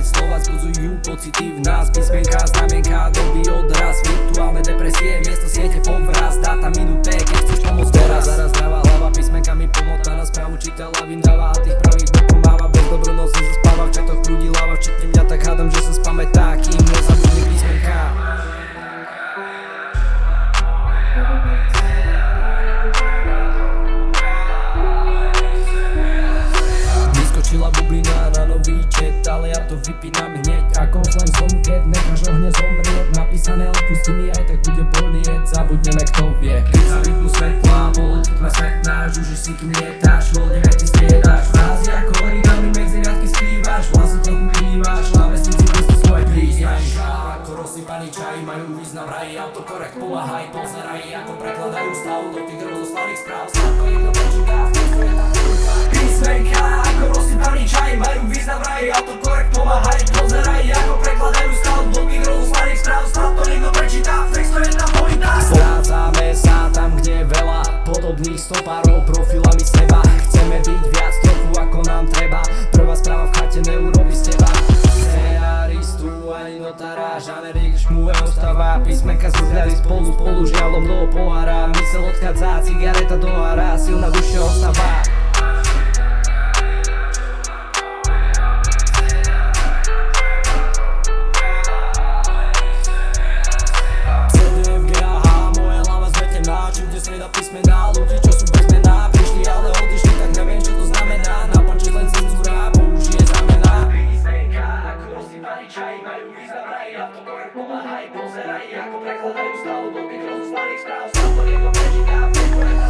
slova zbudzujú pocity v nás. Písmenka, znamienka, doby odraz. Virtuálne depresie, miesto siete povraz. Dáta minuté, keď chceš pomôcť teraz. Zaraz zdravá hlava, písmenkami pomotaná. Správu čítala, vyndáva a tých pravých dopomáva. Bez dobronosť nezaspáva, v čatoch prúdi láva. Včetne mňa, tak hádam, že sa spamätá, kým nezabudne písmenka. Vyskočila bublina na nový chat, ale ja to vypínam hneď. Ako len som, keď necháš ohne zomrieť. Napísané odpustí mi, aj tak bude bolieť. Zabudneme, kto vie. Keď sa vypnú svetla, poletí tma svetnáš. Užij si, kým lietáš, voľne vety striedaš. Frázy ako origami, medzi riadky skrývaš. Vlasy trochu krývaš, klávesnici prstu svoje prísňaš. Ako rozsypaný čaj, majú význam raj. Autokorekt pomáhaj, pozeraj, ako prekladajú stav do tých rozoslavých správ. Sladko jedno prečítá, v textu je tá písmenka. Ako rozsypaný čaj, majú význam raj. Autokorekt pomáhaj, pozeraj, ako prekladajú stav do tých rozoslavých správ. Sladko jedno prečítá, v textu je tá pointa. Strácame sa tam, kde je veľa podobných stopárov profilami seba. Chceme byť viac trochu ako nám treba. Prvá správa v chate neurobi z teba scenaristu ani notára. Žanerik šmúve ostáva. Písmenka zúhľali spolu žiaľom do pohára. Mysel odchádza, cigareta do hara. Silná duša ostáva. Strieda písmená, ľudí, čo sú bez mená. Prišli, ale odišli, tak neviem, čo to znamená. Napačí len cenzúra, použije zamena. Písmenka, ako rozsypaný čaj, majú význam raj. Autokorekt pomáhaj, pozeraj, ako prekladajú stavu do tých rozoslaných správ. Sladko jedno prečítá, v textu je tá pointa.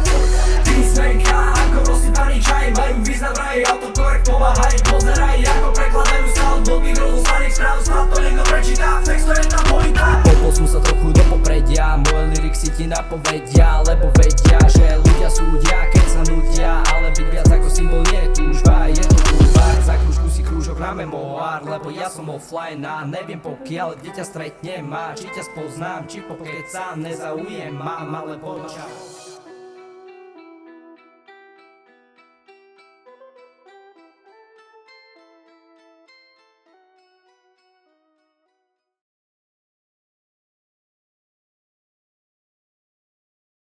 Písmenka, ako rozsypaný čaj, majú význam raj. Autokorekt pomáhaj, pozeraj, ako prekladajú stavu do tých rozoslaných správ. Sladko jedno prečítá, v textu je tá pointa. Poposú sa trochu do popredia, moje lyricsy ti napovedia, lebo vedia, že ľudia súdia, keď sa nudia. Ale byť viac ako symbol je túžba, je to bulvár. Za krúžku si krúžok na memoár, lebo ja som offline a neviem pokiaľ kde ťa stretnem a či ťa spoznám, či pokecám, nezaujem mám, ale počas